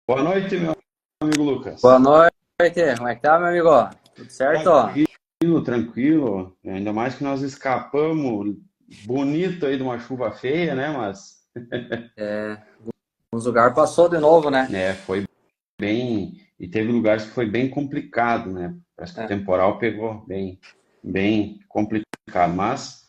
Boa noite, meu amigo Lucas. Boa noite, como é que tá, meu amigo? Tudo certo? Tranquilo, tranquilo. Ainda mais que nós escapamos bonito aí de uma chuva feia, né? Mas Os lugar passou de novo, né? foi bem. E teve lugares que foi bem complicado, né? Parece que o É, temporal pegou bem complicado. Mas,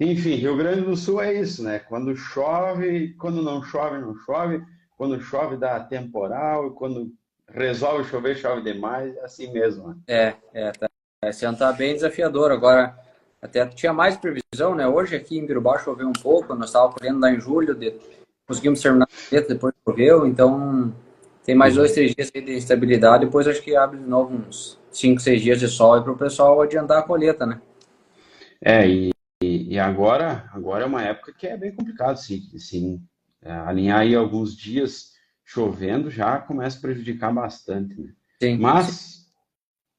enfim, Rio Grande do Sul é isso, né? Quando chove, quando não chove, não chove. Quando chove, dá temporal. E quando resolve chover, chove demais. É assim mesmo, né? tá. Esse ano tá bem desafiador. Agora, até tinha mais previsão, né? Hoje aqui em Biruba choveu um pouco, nós estávamos colhendo lá em julho, conseguimos terminar a colheita, depois choveu, então tem mais dois, Uhum. três dias aí de instabilidade, depois acho que abre de novo uns 5, 6 dias de sol para o pessoal adiantar a colheita, né? É, e agora é uma época que é bem complicado, alinhar aí alguns dias chovendo já começa a prejudicar bastante, né? Sim, sim, Mas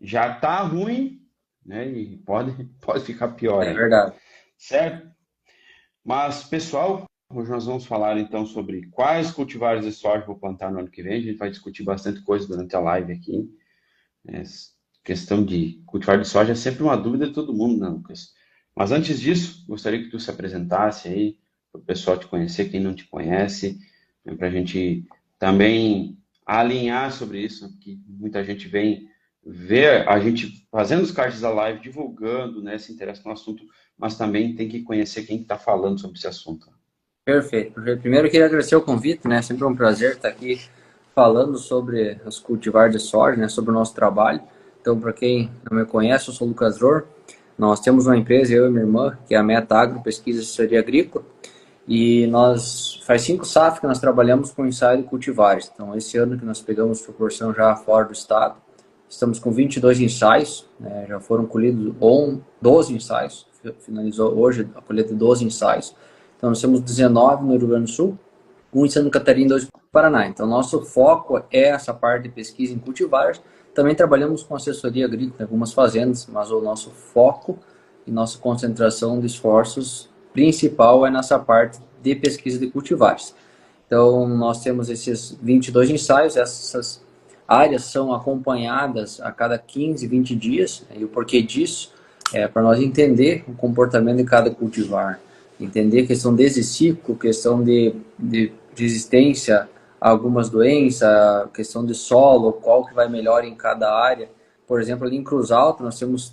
já tá ruim, né? E pode ficar pior é ainda, verdade. certo? Mas, pessoal, hoje nós vamos falar então sobre quais cultivares de soja vou plantar no ano que vem. A gente vai discutir bastante coisa durante a live aqui. Né? Questão de cultivar de soja é sempre uma dúvida de todo mundo, né, Lucas? Mas antes disso, gostaria que tu se apresentasse aí, para o pessoal te conhecer, quem não te conhece, né, para a gente também alinhar sobre isso, que muita gente vem ver a gente fazendo os cards da live, divulgando, né, se interessa no assunto, mas também tem que conhecer quem está falando sobre esse assunto. Perfeito, perfeito. Primeiro eu queria agradecer o convite, né? Sempre um prazer estar aqui falando sobre os cultivares de soja, né? Sobre o nosso trabalho. Então, para quem não me conhece, eu sou o Lucas Dror. Nós temos uma empresa, eu e minha irmã, que é a Meta Agro Pesquisa e Assessoria Agrícola. E nós, faz 5 safras que nós trabalhamos com ensaio de cultivares. Então, esse ano que nós pegamos proporção já fora do estado, estamos com 22 ensaios, né? Já foram colhidos 12 ensaios. Finalizou hoje a colheita de 12 ensaios. Então, nós temos 19 no Rio Grande do Sul, um em Santa Catarina e 2 no Paraná. Então, nosso foco é essa parte de pesquisa em cultivares. Também trabalhamos com assessoria agrícola em algumas fazendas, mas o nosso foco e nossa concentração de esforços principal é nessa parte de pesquisa de cultivares. Então, nós temos esses 22 ensaios, essas áreas são acompanhadas a cada 15, 20 dias, e o porquê disso é para nós entender o comportamento de cada cultivar, entender questão desse ciclo, questão de resistência a algumas doenças, questão de solo, qual que vai melhor em cada área. Por exemplo, ali em Cruz Alta nós temos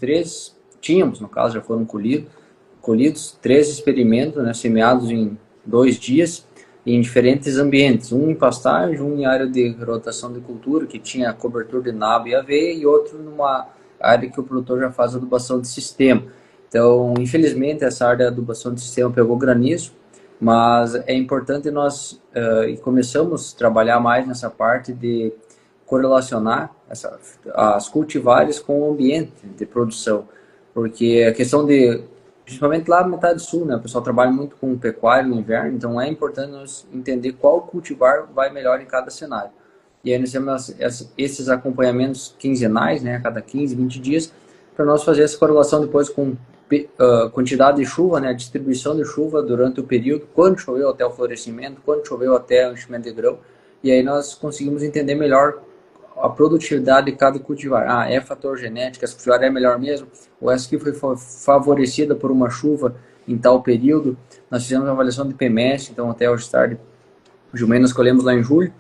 tínhamos, no caso já foram colhidos 3 experimentos, né, semeados em 2 dias, em diferentes ambientes, um em pastagem, um em área de rotação de cultura, que tinha cobertura de nabo e aveia, e outro numa área que o produtor já faz adubação de sistema. Então, infelizmente, essa área de adubação de sistema pegou granizo, mas é importante nós e começamos a trabalhar mais nessa parte de correlacionar as cultivares com o ambiente de produção, porque a questão de, principalmente lá na metade sul, né, o pessoal trabalha muito com pecuária no inverno, então é importante nós entender qual cultivar vai melhor em cada cenário. E aí nós temos esses acompanhamentos quinzenais, né, a cada 15, 20 dias, para nós fazer essa correlação depois com quantidade de chuva, né, a distribuição de chuva durante o período, quando choveu até o florescimento, quando choveu até o enchimento de grão, e aí nós conseguimos entender melhor a produtividade de cada cultivar. Ah, é fator genético, essa cultivar é melhor mesmo, ou essa aqui foi favorecida por uma chuva em tal período. Nós fizemos uma avaliação de PMS, então até hoje tarde, Jumei nós colhemos lá em julho,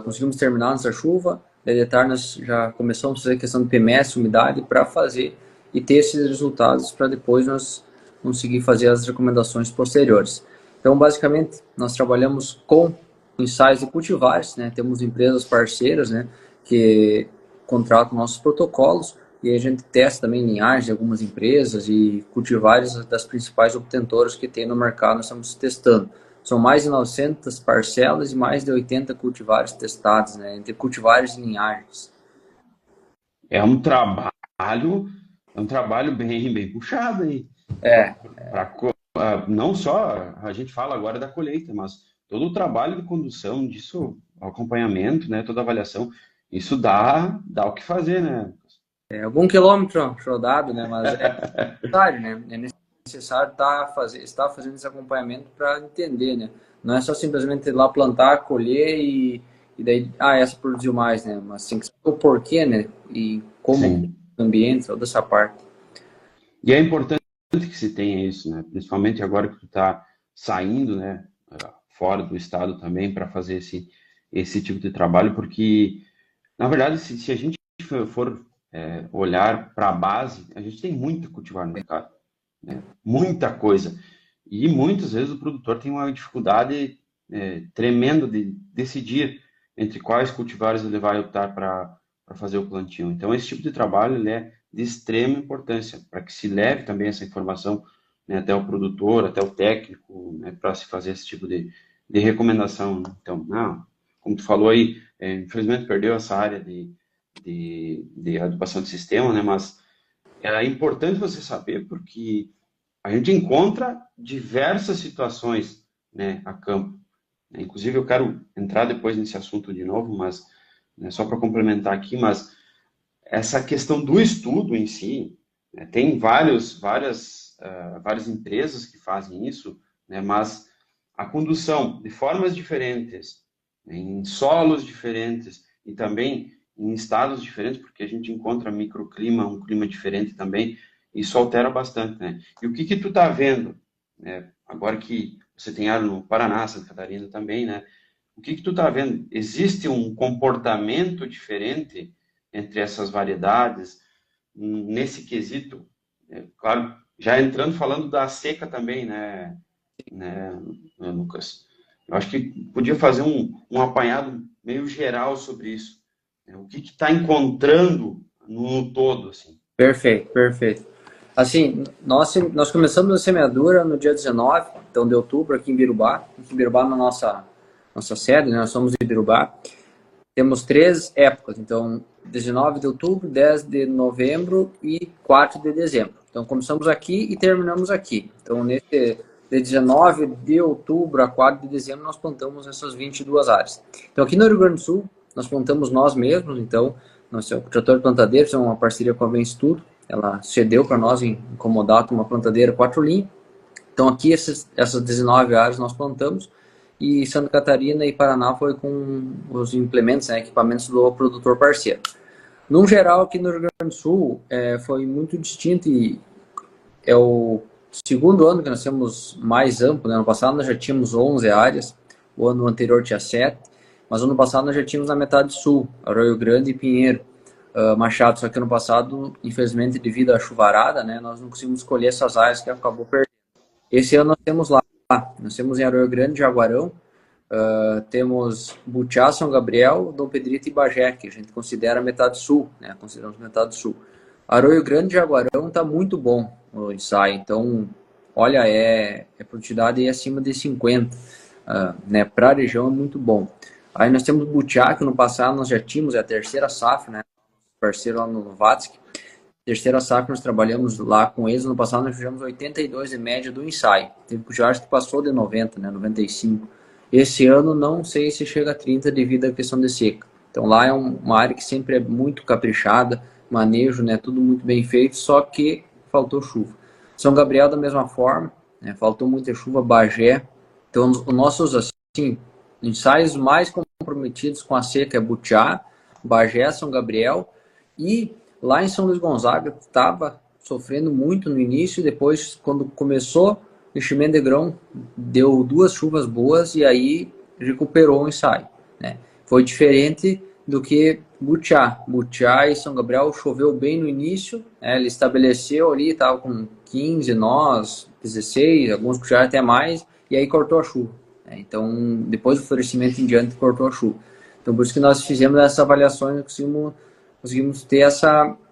conseguimos terminar nessa chuva, daí de tarde nós já começamos a fazer a questão de PMS, umidade, para fazer e ter esses resultados para depois nós conseguir fazer as recomendações posteriores. Então, basicamente, nós trabalhamos com ensaios de cultivares, né? Temos empresas parceiras, né, que contratam nossos protocolos e a gente testa também linhagens de algumas empresas e cultivares das principais obtentoras que tem no mercado, nós estamos testando. São mais de 900 parcelas e mais de 80 cultivares testados, né, entre cultivares e linhagens. É um trabalho, é um trabalho bem puxado aí. É, Não só a gente fala agora da colheita, mas todo o trabalho de condução disso, o acompanhamento, né, toda a avaliação, isso dá o que fazer, né? algum quilômetro rodado, né, mas é necessário, né? É necessário estar fazendo esse acompanhamento para entender, né? Não é só simplesmente ir lá plantar, colher e daí, essa produziu mais, né? Mas tem que saber o porquê, né? E como Sim. o ambiente, toda essa parte. E é importante que se tenha isso, né? Principalmente agora que tu está saindo, né, fora do estado também para fazer esse tipo de trabalho, porque, na verdade, se a gente for olhar para a base, a gente tem muito a cultivar no mercado, né? Muita coisa. E muitas vezes o produtor tem uma dificuldade tremenda de decidir entre quais cultivares ele vai optar para fazer o plantio. Então, esse tipo de trabalho ele é de extrema importância para que se leve também essa informação, né, até o produtor, até o técnico, né, para se fazer esse tipo de recomendação. Então, não, como tu falou aí, infelizmente perdeu essa área de adubação de sistema, né, mas é importante você saber porque a gente encontra diversas situações, né, a campo. Inclusive, eu quero entrar depois nesse assunto de novo, mas né, só para complementar aqui, mas essa questão do estudo em si, né, tem várias empresas que fazem isso, né, mas a condução de formas diferentes, né, em solos diferentes e também em estados diferentes, porque a gente encontra microclima, um clima diferente também, isso altera bastante, né? E o que tu tá vendo, né? Agora que você tem área no Paraná, Santa Catarina também, né? O que tu tá vendo? Existe um comportamento diferente entre essas variedades nesse quesito? Claro, já entrando falando da seca também, né, Lucas? Eu acho que podia fazer um apanhado meio geral sobre isso. Né? O que está encontrando no todo, assim. Perfeito, perfeito. Assim, nós começamos a semeadura no dia 19, então, de outubro, aqui em Birubá. Aqui em Birubá, na nossa sede, né? Nós somos de Birubá. Temos 3 épocas, então, 19 de outubro, 10 de novembro e 4 de dezembro. Então, começamos aqui e terminamos aqui. Então, de 19 de outubro a 4 de dezembro, nós plantamos essas 22 áreas. Então, aqui no Rio Grande do Sul, nós plantamos nós mesmos, então, nosso trator plantadeiro, é uma parceria com a Vence Tudo, ela cedeu para nós em comodato uma plantadeira 4 linhas. Então, aqui essas 19 áreas nós plantamos, e Santa Catarina e Paraná foi com os implementos, né, equipamentos do produtor parceiro. No geral, aqui no Rio Grande do Sul, foi muito distinto e é o segundo ano que nós temos mais amplo. Né? Ano passado nós já tínhamos 11 áreas, o ano anterior tinha 7, mas ano passado nós já tínhamos na metade sul, Arroio Grande e Pinheiro, Machado. Só que ano passado, infelizmente, devido à chuvarada, né, nós não conseguimos escolher essas áreas que acabou perdendo. Esse ano nós temos lá, nós temos em Arroio Grande, Jaguarão, temos Butiá, São Gabriel, Dom Pedrito e Bagé, que a gente considera metade sul, né? Consideramos metade sul. Arroio Grande e Jaguarão está muito bom o ensaio, então, olha, produtividade acima de 50, né? Para a região é muito bom. Aí nós temos Butiá, que no passado nós já tínhamos, a terceira safra, né? Parceiro lá no Novatsky. Terceira safra, nós trabalhamos lá com eles. No passado, nós fizemos 82 de média do ensaio. Teve cultivares que passou de 90, né, 95. Esse ano, não sei se chega a 30 devido à questão de seca. Então, lá é uma área que sempre é muito caprichada, manejo, né, tudo muito bem feito, só que faltou chuva. São Gabriel, da mesma forma, né, faltou muita chuva, Bagé. Então, os nossos assim, ensaios mais comprometidos com a seca é Butiá, Bagé, São Gabriel e lá em São Luís Gonzaga estava sofrendo muito no início, depois, quando começou o enchimento de grão, deu 2 chuvas boas e aí recuperou o ensaio. Né? Foi diferente do que Butiá. Butiá e São Gabriel choveu bem no início, né? Ele estabeleceu ali, estava com 15 nós, 16, alguns cultivares até mais, e aí cortou a chuva. Né? Então, depois do florescimento em diante, cortou a chuva. Então, por isso que nós fizemos essas avaliações, conseguimos ter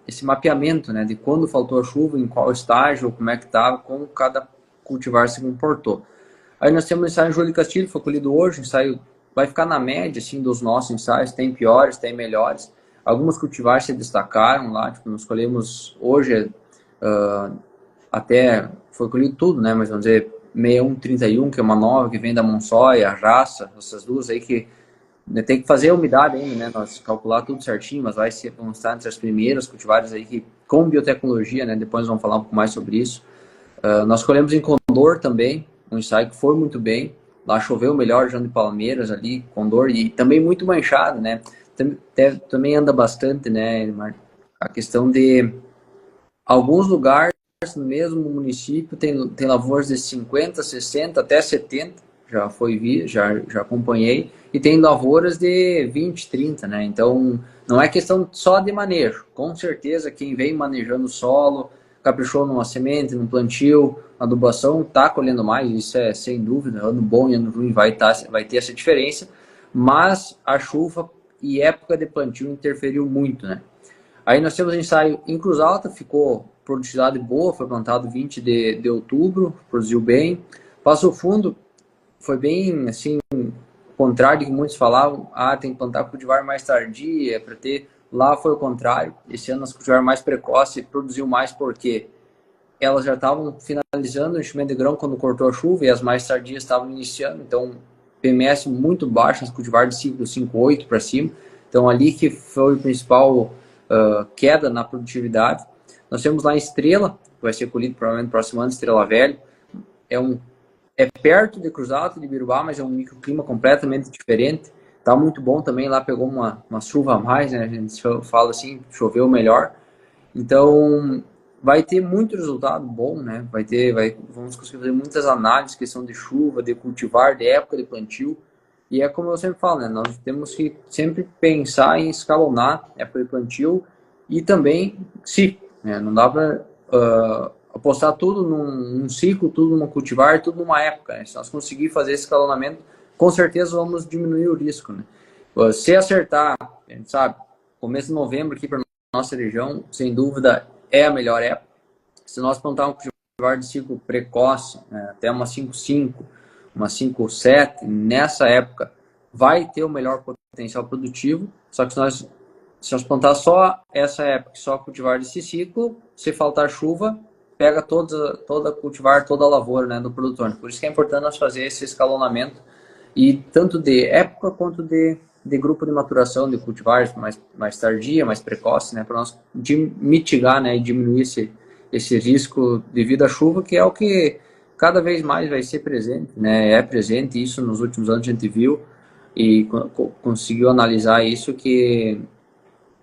esse mapeamento, né, de quando faltou a chuva, em qual estágio, como é que estava, como cada cultivar se comportou. Aí nós temos o ensaio em Júlio Castilho, foi colhido hoje. O ensaio vai ficar na média assim, dos nossos ensaios, tem piores, tem melhores. Alguns cultivares se destacaram lá, tipo, nós colhemos hoje, até foi colhido tudo, né, mas vamos dizer, 6131, que é uma nova, que vem da Monçóia, a Raça, essas duas aí que tem que fazer a umidade ainda, né? Nós calcular tudo certinho, mas vão estar entre as primeiras cultivares aí que, com biotecnologia, né? Depois vamos falar um pouco mais sobre isso. Nós colhemos em Condor também, um ensaio que foi muito bem. Lá choveu melhor, João de Palmeiras ali, Condor, e também muito manchado, né? Também anda bastante, né, a questão de alguns lugares no mesmo município tem lavouras de 50, 60, até 70, já acompanhei, e tem lavouras de 20, 30, né? Então, não é questão só de manejo. Com certeza, quem vem manejando o solo, caprichou numa semente, num plantio, adubação, tá colhendo mais, isso é sem dúvida. Ano bom e ano ruim vai ter essa diferença, mas a chuva e época de plantio interferiu muito, né? Aí nós temos ensaio em Cruz Alta, ficou produtividade boa, foi plantado 20 de outubro, produziu bem. Passo Fundo foi bem, assim, contrário do que muitos falavam, tem que plantar cultivar mais tardia, para ter... Lá foi o contrário, esse ano as cultivar mais precoce produziu mais porque elas já estavam finalizando o enchimento de grão quando cortou a chuva e as mais tardias estavam iniciando, então PMS muito baixo, as cultivar de ciclo 5,8 para cima, então ali que foi o principal queda na produtividade. Nós temos lá em Estrela, que vai ser colhido provavelmente no próximo ano, Estrela Velho, é perto de Cruz Alta, de Birubá, mas é um microclima completamente diferente. Tá muito bom também, lá pegou uma chuva a mais, né? A gente fala assim, choveu melhor. Então, vai ter muito resultado bom, né? Vamos conseguir fazer muitas análises, questão de chuva, de cultivar, de época de plantio. E é como eu sempre falo, né? Nós temos que sempre pensar em escalonar época de plantio e também ciclo, né? Não dá para apostar tudo num ciclo, tudo numa cultivar, tudo numa época, né? Se nós conseguir fazer esse escalonamento, com certeza vamos diminuir o risco, né? Se acertar, a gente sabe, começo de novembro aqui para nossa região, sem dúvida, é a melhor época. Se nós plantarmos um cultivar de ciclo precoce, né, até uma 5,5, uma 5,7, nessa época vai ter o melhor potencial produtivo, só que se nós plantar só essa época, só cultivar desse ciclo, se faltar chuva, pega toda cultivar, toda a lavoura, né, do produtor. Por isso que é importante nós fazer esse escalonamento, e tanto de época quanto de grupo de maturação de cultivares mais tardia, mais precoce, né, para nós mitigar, né, e diminuir esse risco devido à chuva, que é o que cada vez mais vai ser presente, né, é presente, isso nos últimos anos a gente viu e conseguiu analisar isso, que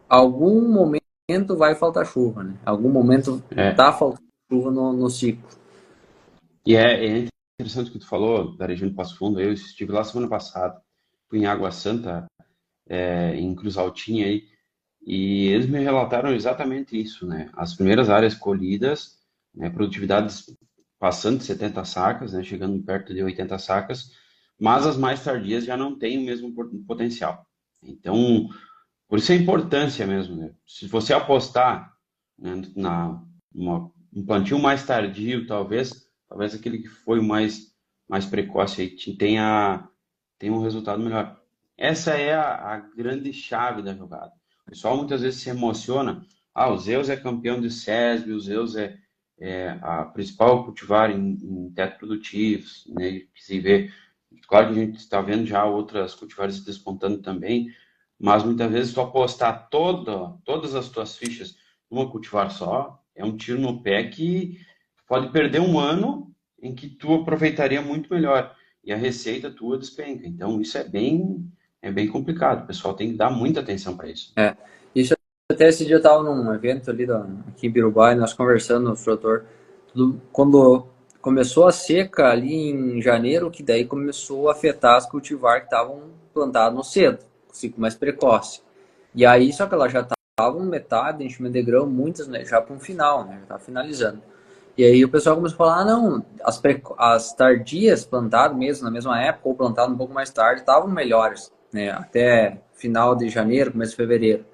algum momento vai faltar chuva, né, algum momento tá faltando chuva no ciclo. E é interessante o que tu falou da região de Passo Fundo. Eu estive lá semana passada, fui em Água Santa, em Cruz Altinha aí, e eles me relataram exatamente isso, né? As primeiras áreas colhidas, né, produtividades passando de 70 sacas, né, chegando perto de 80 sacas, mas as mais tardias já não têm o mesmo potencial. Então, por isso a importância mesmo, né? Se você apostar, né, um plantio mais tardio, talvez aquele que foi o mais precoce aí tenha um resultado melhor. Essa é a grande chave da jogada. O pessoal muitas vezes se emociona. O Zeus é campeão de SESB, o Zeus é a principal cultivar em teto produtivos, né, que se vê. Claro que a gente está vendo já outras cultivares despontando também, mas muitas vezes tu apostar todas as tuas fichas numa cultivar só, é um tiro no pé que pode perder um ano em que tu aproveitaria muito melhor e a receita tua despenca. Então isso é bem complicado. O pessoal tem que dar muita atenção para isso. Isso até esse dia eu estava num evento ali aqui em Birubá, e nós conversando no produtor, quando começou a seca ali em janeiro, que daí começou a afetar as cultivar que estavam plantadas cedo, ciclo mais precoce. E aí, só que elas já estavam metade, enchimento de grão, muitas, né, já para um final, né, já estava finalizando. E aí o pessoal começou a falar, não, as tardias plantadas mesmo, na mesma época, ou plantadas um pouco mais tarde, estavam melhores, né, até final de janeiro, começo de fevereiro.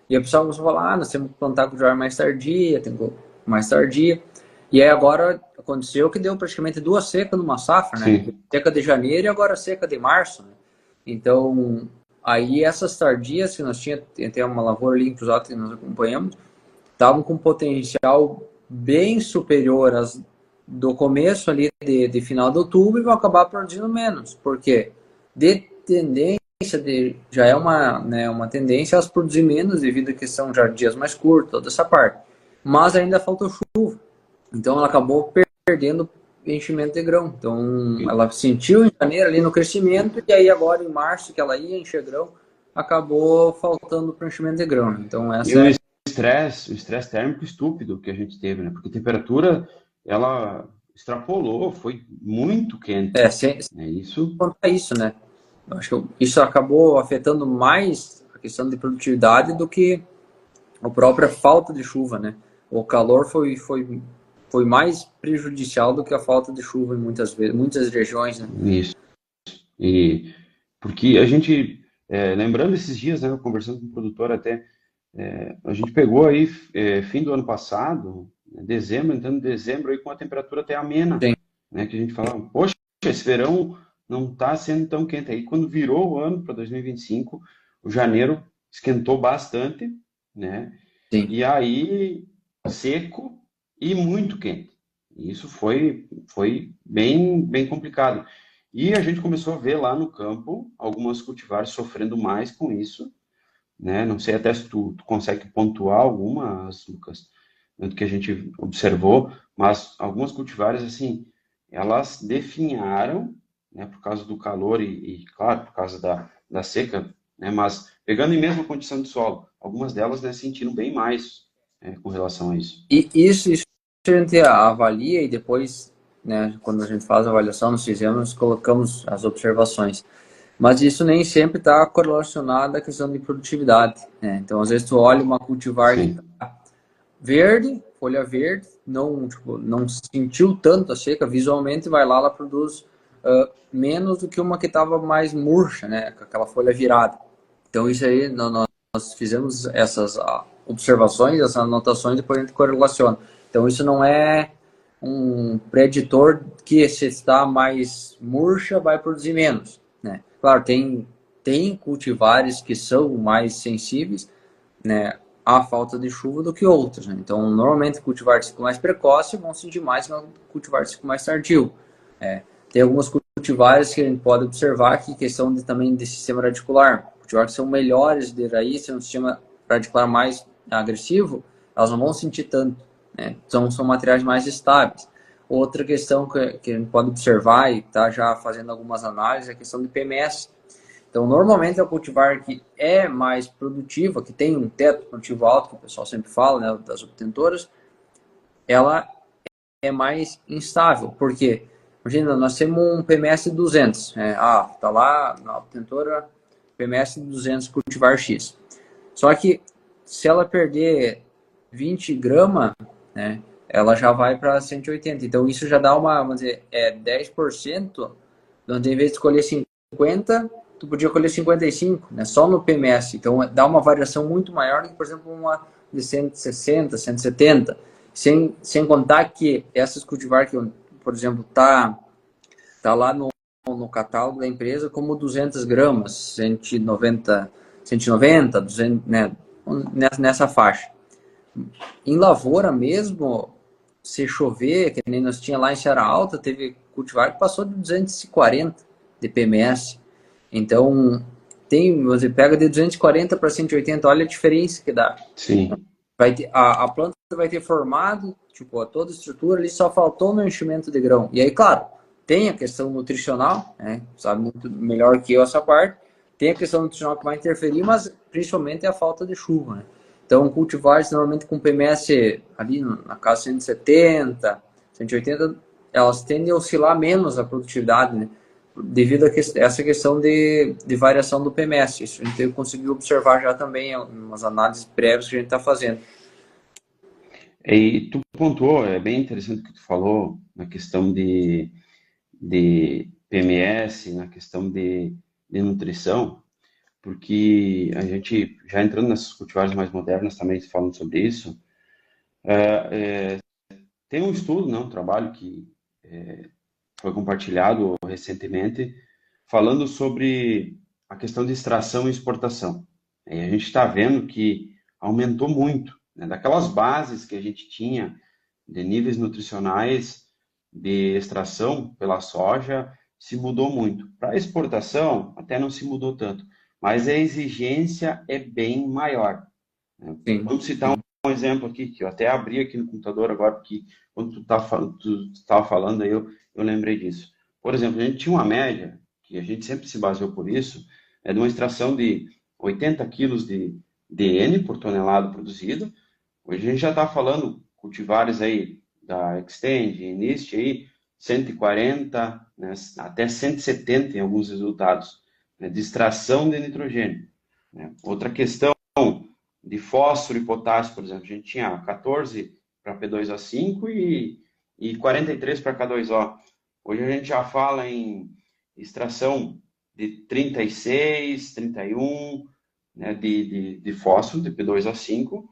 E aí o pessoal começou a falar, nós temos que plantar com cultivar mais tardia, tem mais tardia. E aí agora aconteceu que deu praticamente 2 secas numa safra, né? Sim. Seca de janeiro e agora seca de março, né? Então, aí essas tardias que nós tínhamos, tem uma lavoura ali em Cruz Alta que nós acompanhamos, estavam com potencial bem superior às do começo ali de final de outubro, e vão acabar produzindo menos. Porque de tendência, já é uma tendência a produzir menos devido a que são já dias mais curtos, toda essa parte. Mas ainda faltou chuva. Então ela acabou perdendo enchimento de grão. Então, ela sentiu em janeiro ali no crescimento, e aí agora em março, que ela ia encher grão, acabou faltando para enchimento de grão. Então, E essa é... o estresse térmico estúpido que a gente teve, né? Porque a temperatura, ela extrapolou, foi muito quente, sem né? Isso, contar isso, né? Eu acho que isso acabou afetando mais a questão de produtividade do que a própria falta de chuva, né? O calor foi mais prejudicial do que a falta de chuva em muitas vezes, muitas regiões, né? isso. E porque a gente, lembrando esses dias, né, eu conversando com o produtor até, a gente pegou aí fim do ano passado, né, dezembro, entrando em dezembro aí com a temperatura até amena, Sim. né, que a gente falava, poxa, esse verão não está sendo tão quente. Aí quando virou o ano para 2025, o janeiro esquentou bastante, né? Sim. E aí seco e muito quente. Isso foi bem complicado. E a gente começou a ver lá no campo algumas cultivares sofrendo mais com isso, né? Não sei até se tu consegue pontuar algumas, Lucas, do que a gente observou, mas algumas cultivares, assim, elas definharam, né, por causa do calor claro, por causa da seca, né, mas pegando em mesma condição de solo, algumas delas, né, sentiram bem mais, com relação a isso. E isso a gente avalia e depois, né, quando a gente faz a avaliação, nós fizemos, colocamos as observações. Mas isso nem sempre está correlacionado à questão de produtividade, né? Então, às vezes, tu olha uma cultivar que Sim, está verde, folha verde, não, tipo, não sentiu tanto a seca visualmente, vai lá, ela produz menos do que uma que estava mais murcha, né? Com aquela folha virada. Então, isso aí, nós fizemos essas observações, essas anotações, e depois a gente correlaciona. Então, isso não é um preditor que se está mais murcha, vai produzir menos, né? Claro, tem cultivares que são mais sensíveis, né, à falta de chuva do que outros, né? Então, normalmente, cultivares de ciclo mais precoce vão sentir mais que cultivares de ciclo mais tardio. Tem algumas cultivares que a gente pode observar que questão também de sistema radicular. Cultivares que são melhores de raiz, tem um sistema radicular mais agressivo, elas não vão sentir tanto, né? São materiais mais estáveis. Outra questão que a gente pode observar e está já fazendo algumas análises é a questão de PMS. Então, normalmente, é o cultivar que é mais produtiva, que tem um teto produtivo alto, que o pessoal sempre fala, né, das obtentoras, ela é mais instável. Por quê? Imagina, nós temos um PMS de 200. Tá lá na obtentora, PMS de 200 cultivar X. Só que, se ela perder 20 gramas, né, ela já vai para 180. Então, isso já dá vamos dizer, 10%, onde em vez de escolher 50, tu podia colher 55, né, só no PMS. Então, dá uma variação muito maior do que, por exemplo, uma de 160, 170. Sem contar que essas cultivar que, por exemplo, tá lá no catálogo da empresa como 200 gramas, 190, 200, né, nessa faixa. Em lavoura mesmo, se chover, que nem nós tinha lá em Serra Alta, teve cultivar que passou de 240 de PMS. Então, você pega de 240 para 180, olha a diferença que dá. sim. A planta vai ter formado, tipo, toda a estrutura ali, só faltou no enchimento de grão. E aí, claro, tem a questão nutricional, né? Sabe muito melhor que eu essa parte. Tem a questão nutricional que vai interferir, mas principalmente é a falta de chuva, né? Então, cultivares normalmente com PMS ali na casa 170, 180, elas tendem a oscilar menos a produtividade, né? Devido a essa questão de variação do PMS. Isso a gente conseguiu observar já também em umas análises prévias que a gente está fazendo. E tu pontuou, é bem interessante o que tu falou na questão de PMS, na questão de nutrição, porque a gente, já entrando nessas cultivares mais modernas também falando sobre isso, tem um estudo, né, um trabalho que foi compartilhado recentemente, falando sobre a questão de extração e exportação. E a gente está vendo que aumentou muito, né, daquelas bases que a gente tinha de níveis nutricionais de extração pela soja, se mudou muito. Para exportação, até não se mudou tanto, mas a exigência é bem maior, né? Sim, Vamos citar sim. um exemplo aqui, que eu até abri aqui no computador agora, porque quando tu estava falando aí, eu lembrei disso. Por exemplo, a gente tinha uma média, que a gente sempre se baseou por isso, de uma extração de 80 quilos de N por tonelada produzido. Hoje a gente já está falando cultivares aí da Extend, Inist aí, 140, né, até 170 em alguns resultados, né, de extração de nitrogênio. Né. Outra questão de fósforo e potássio, por exemplo, a gente tinha 14 para P2O5 e 43 para K2O. Hoje a gente já fala em extração de 36, 31, né, de fósforo, de P2O5,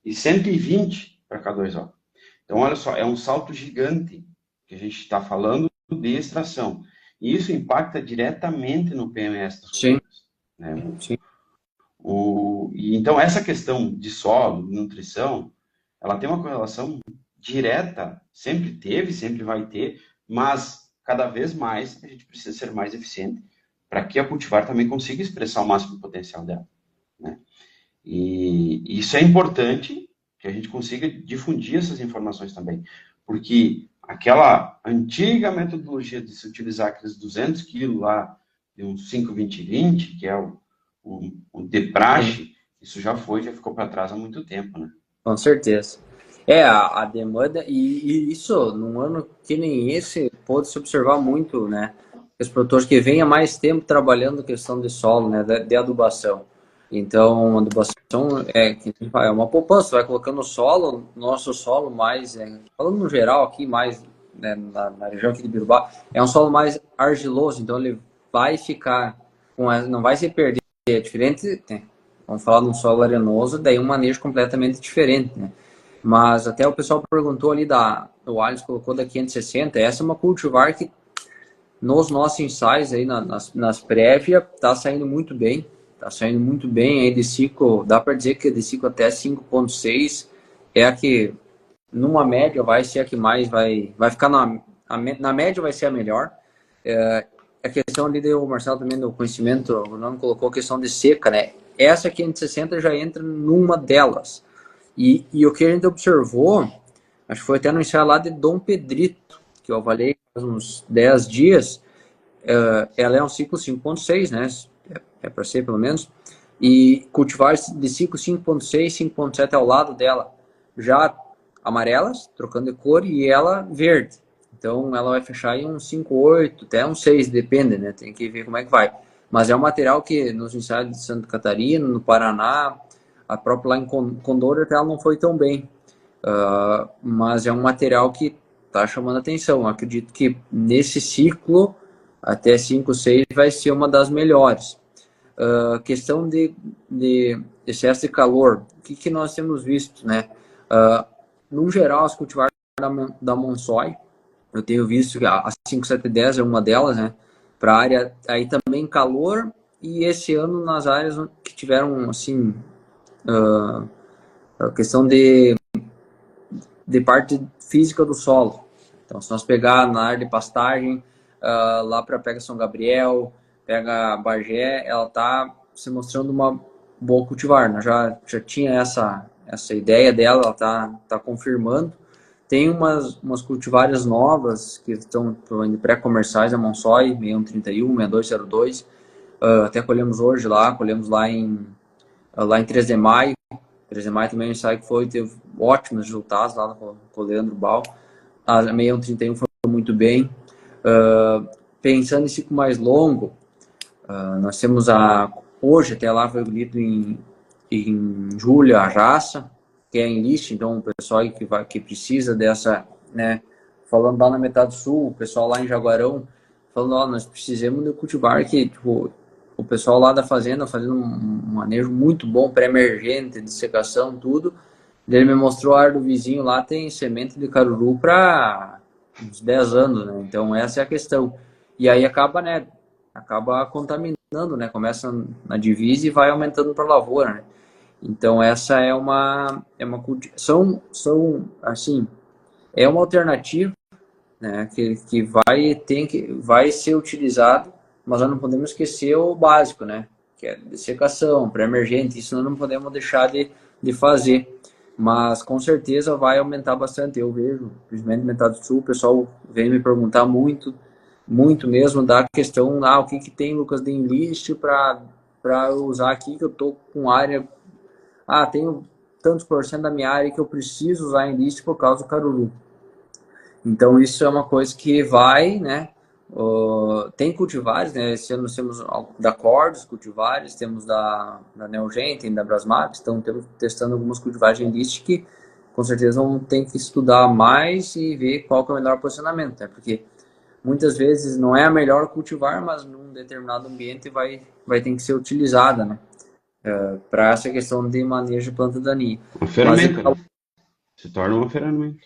e 120 para K2O. Então, olha só, é um salto gigante que a gente está falando de extração. E isso impacta diretamente no PMS das culturas. Né? Sim. E então, essa questão de solo, de nutrição, ela tem uma correlação direta, sempre teve, sempre vai ter, mas cada vez mais a gente precisa ser mais eficiente para que a cultivar também consiga expressar o máximo potencial dela. Né? E isso é importante, que a gente consiga difundir essas informações também, porque aquela antiga metodologia de se utilizar aqueles 200 quilos lá, de um 5-20-20, que é o de praxe, isso já ficou para trás há muito tempo, né? Com certeza. A demanda, e isso, num ano que nem esse, pode se observar muito, né? Os produtores que vêm há mais tempo trabalhando questão de solo, né? De adubação. Então, a adubação é uma poupança, vai colocando o solo, nosso solo mais, falando no geral aqui, mais né, na região aqui de Birubá, é um solo mais argiloso, então ele vai ficar, não vai se perder, é diferente, né? Vamos falar de um solo arenoso, daí um manejo completamente diferente, né? Mas até o pessoal perguntou ali, o Alisson colocou da 560, essa é uma cultivar que nos nossos ensaios aí, nas prévias, tá saindo muito bem. Tá saindo muito bem aí de ciclo, dá para dizer que de ciclo até 5,6 é a que, numa média, vai ser a que mais vai ficar na média, vai ser a melhor. A questão ali, o Marcelo também do conhecimento, o Bruno colocou a questão de seca, né? Essa 560 já entra numa delas. E o que a gente observou, acho que foi até no ensaio lá de Dom Pedrito, que eu avaliei faz uns 10 dias, ela é um ciclo 5,6, né? É para ser pelo menos. E cultivar de ciclo 5,6, 5,7 ao lado dela, já amarelas, trocando de cor, e ela verde. Então ela vai fechar em um 5,8, até um 6, depende, né? Tem que ver como é que vai. Mas é um material que nos ensaios de Santa Catarina, no Paraná, a própria lá em Condor, até ela não foi tão bem. Mas é um material que está chamando atenção. Eu acredito que nesse ciclo, até 5, 6, vai ser uma das melhores. Questão de excesso de calor, o que nós temos visto, né? No geral, as cultivares da Monsoy, eu tenho visto que a 5710 é uma delas, né? Para a área, aí também calor, e esse ano nas áreas que tiveram, assim, a questão de parte física do solo. Então, se nós pegar na área de pastagem, lá para Pega São Gabriel, Pega Bagé, ela está se mostrando uma boa cultivar. Nós já tinha essa ideia dela, ela está confirmando. Tem umas cultivares novas que estão indo pré-comerciais, a Monsoy, 6131, 6202. Até colhemos lá em 3 de maio. 3 de maio também o ensaio que teve ótimos resultados lá com o Leandro Bal. A 6131 foi muito bem. Pensando em ciclo mais longo, nós temos hoje até lá foi lido em julho a raça, que é em list, então o pessoal que precisa dessa, né, falando lá na metade sul, o pessoal lá em Jaguarão, falando, nós precisamos de cultivar que, tipo, o pessoal lá da fazenda fazendo um manejo muito bom, pré-emergente, de secação, tudo. Ele me mostrou a área do vizinho lá, tem semente de caruru para uns 10 anos, né? Então essa é a questão. E aí acaba contaminando, né? Começa na divisa e vai aumentando para a lavoura, né? Então essa é uma são assim, é uma alternativa, né, que vai ser utilizado, mas nós não podemos esquecer o básico, né, que é dessecação, pré-emergente, isso nós não podemos deixar de fazer. mas com certeza vai aumentar bastante. Eu vejo, principalmente no Metade Sul, o pessoal vem me perguntar muito, muito mesmo da questão, o que que tem, Lucas, de enlist para eu usar aqui, que eu tô com área, tenho tantos por cento da minha área que eu preciso usar enlist por causa do caruru. Então, isso é uma coisa que vai, né? Tem cultivares, né? Esse ano nós temos da Cordos cultivares, temos da Neogen, tem da Brasmax, então temos testando algumas cultivares em list que com certeza vão ter que estudar mais e ver qual que é o melhor posicionamento, né? Porque muitas vezes não é a melhor cultivar, mas num determinado ambiente vai ter que ser utilizada, né? Para essa questão de manejo de planta daninha. Uma Mas ferramenta, né? Se torna uma ferramenta.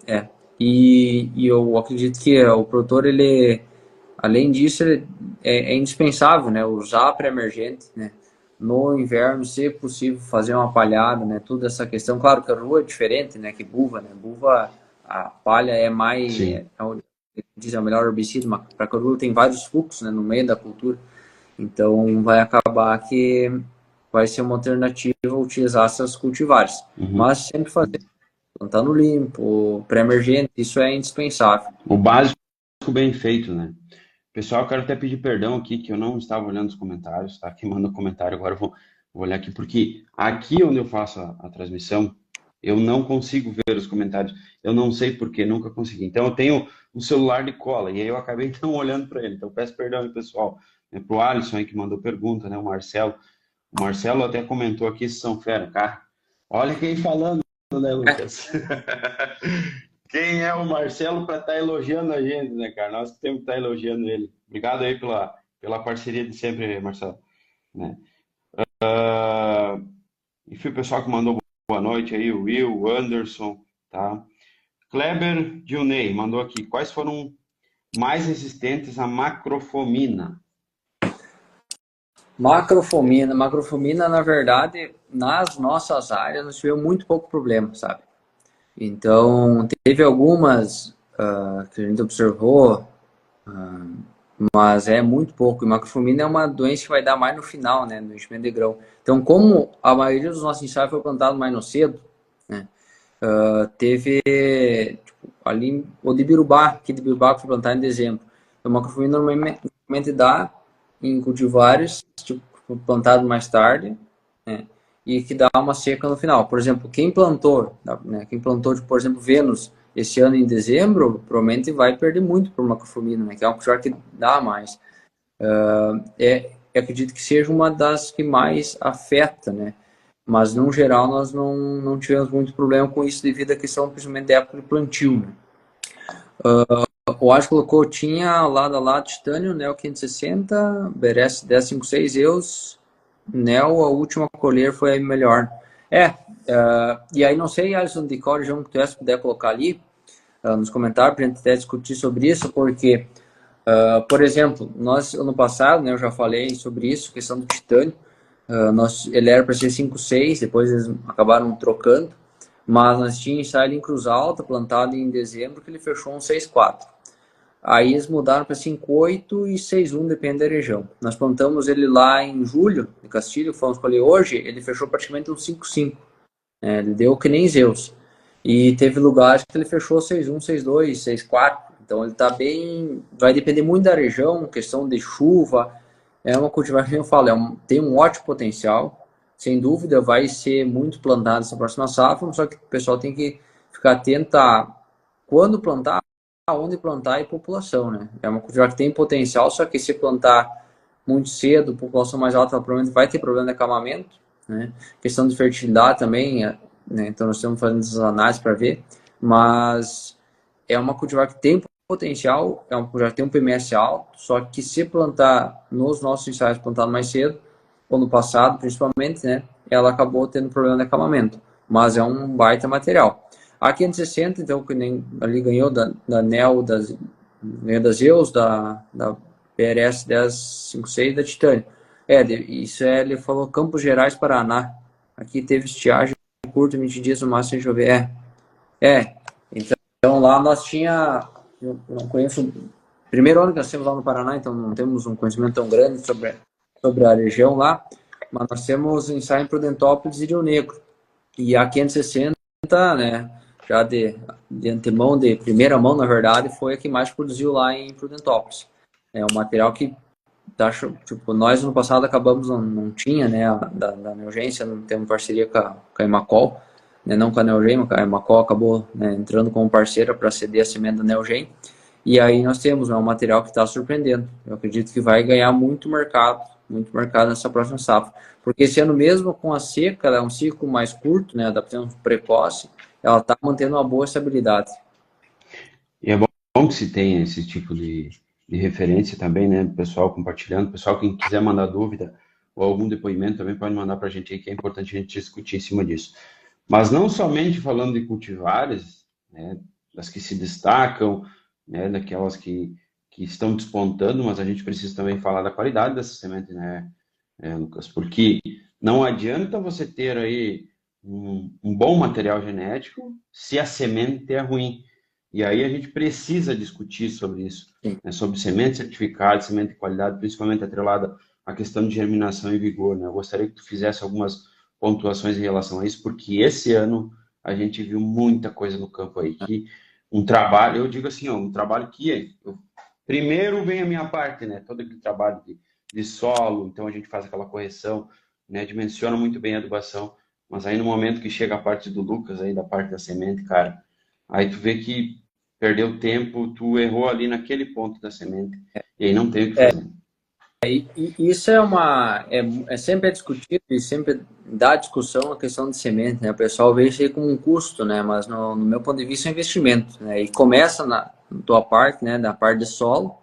é. E eu acredito que o produtor, ele, além disso, ele é indispensável, né? Usar pré-emergente, né? No inverno, se possível, fazer uma palhada, né? Toda essa questão. Claro que a rua é diferente, né? Que buva, né? Buva, a palha é mais... Sim. Diz, é o melhor herbicida, mas para a coroa tem vários fluxos, né? No meio da cultura. Então, vai acabar que vai ser uma alternativa utilizar essas cultivares. Mas sempre fazer plantar no limpo, pré-emergente, isso é indispensável. O básico bem feito, né? Pessoal, eu quero até pedir perdão aqui, que eu não estava olhando os comentários, tá? Quem manda comentário agora, vou olhar aqui, porque aqui onde eu faço a transmissão, eu não consigo ver os comentários. Eu não sei porquê, nunca consegui. Então, eu tenho um celular de cola, e aí eu acabei então olhando para ele. Então, peço perdão aí, pessoal. Para o Alisson aí que mandou pergunta, né? O Marcelo. O Marcelo até comentou aqui, são fera, cara. Olha quem falando, né, Lucas? Quem é o Marcelo para estar elogiando a gente, né, cara? Nós temos que estar elogiando ele. Obrigado aí pela parceria de sempre, Marcelo. Né? Enfim, o pessoal que mandou boa noite aí, o Will, o Anderson, tá? Kleber Dionei mandou aqui. Quais foram mais resistentes à macrofomina? Macrofomina, na verdade, nas nossas áreas, nós tivemos muito pouco problema, sabe? Então, teve algumas que a gente observou, mas é muito pouco. E macrofumina é uma doença que vai dar mais no final, né, no enchimento de grão. Então, como a maioria dos nossos ensaios foi plantado mais no cedo, né, teve ali o de Birubá, aqui de Birubá que foi plantado em dezembro. Então, macrofumina normalmente dá em cultivares plantado mais tarde, né, e que dá uma seca no final. Por exemplo, quem plantou, né, por exemplo, Vênus esse ano em dezembro, provavelmente vai perder muito por macrofumina, né, que é um cultivar que dá mais. Eu acredito que seja uma das que mais afeta, né? Mas, no geral, nós não tivemos muito problema com isso devido à questão, principalmente, da época de plantio, né? O Age colocou, tinha lado a lado Titânio, Neo 560, BRS 1056 EUS, Neo, a última a colher foi a melhor. E aí não sei, Alisson, de qual região que tu és, puder colocar ali nos comentários para a gente até discutir sobre isso, porque, por exemplo, nós ano passado, né, eu já falei sobre isso, questão do Titânio, ele era para ser 5.6, depois eles acabaram trocando, mas nós tínhamos ensaio em Cruz Alta, plantado em dezembro, que ele fechou um 6.4. Aí eles mudaram para 5.8 e 6.1, depende da região. Nós plantamos ele lá em julho, de Castilho, fomos escolher hoje, ele fechou praticamente um 5.5. Ele deu que nem Zeus. E teve lugares que ele fechou 6.1, 6.2, 6.4. Então ele está bem... Vai depender muito da região, questão de chuva. É uma cultivar que eu falo, tem um ótimo potencial. Sem dúvida vai ser muito plantado essa próxima safra, só que o pessoal tem que ficar atento a quando plantar, onde plantar e população, né? É uma cultivar que tem potencial, só que se plantar muito cedo, população mais alta, provavelmente vai ter problema de acamamento, né? Questão de fertilidade também, né? Então nós estamos fazendo essas análises para ver, mas é uma cultivar que tem potencial, é uma cultivar que tem um PMS alto, só que se plantar nos nossos ensaios plantado mais cedo, ou no passado principalmente, né? Ela acabou tendo problema de acamamento, mas é um baita material. A 560, então, que nem ali ganhou da NEL, ganhou das EUS, da PRS 1056 da Titânio. Isso ele falou Campos Gerais, Paraná. Aqui teve estiagem curta, 20 dias no máximo sem chover. Então lá nós eu não conheço, primeiro ano que nós temos lá no Paraná, então não temos um conhecimento tão grande sobre a região lá, mas nós temos ensaio em Prudentópolis e Rio Negro. E a 560 70, né, já de antemão, de primeira mão, na verdade, foi a que mais produziu lá em Prudentópolis. É um material que, tipo, nós no passado acabamos, não tinha, né, da Neogência, não temos parceria com a Emacol, né, não com a Neogen, mas a Emacol acabou, né, entrando como parceira para ceder a semente da Neogen. E aí nós temos, né, um material que está surpreendendo. Eu acredito que vai ganhar muito mercado nessa próxima safra. Porque esse ano mesmo, com a seca, ela é um ciclo mais curto, né, adaptação precoce, ela está mantendo uma boa estabilidade. E é bom que se tenha esse tipo de referência também, né? Pessoal compartilhando, pessoal, quem quiser mandar dúvida ou algum depoimento também pode mandar para a gente aí, que é importante a gente discutir em cima disso. Mas não somente falando de cultivares, né, das que se destacam, né, daquelas que estão despontando, mas a gente precisa também falar da qualidade dessa semente, né, Lucas? Porque não adianta você ter aí um bom material genético se a semente é ruim. E aí a gente precisa discutir sobre isso, né, sobre semente certificada, semente de qualidade, principalmente atrelada à questão de germinação e vigor, né? Eu gostaria que tu fizesse algumas pontuações em relação a isso, porque esse ano a gente viu muita coisa no campo aí, que um trabalho, eu digo assim, ó, um trabalho que primeiro vem a minha parte, né? Todo aquele trabalho de solo, então a gente faz aquela correção, né? Dimensiona muito bem a adubação, mas aí no momento que chega a parte do Lucas, aí da parte da semente, cara, aí tu vê que perdeu tempo, tu errou ali naquele ponto da semente, e aí não tem o que fazer. E isso é sempre discutido e sempre dá discussão a questão de semente, né? O pessoal vê isso aí como um custo, né? Mas no meu ponto de vista é um investimento, né? E começa na tua parte, né? Da parte de solo,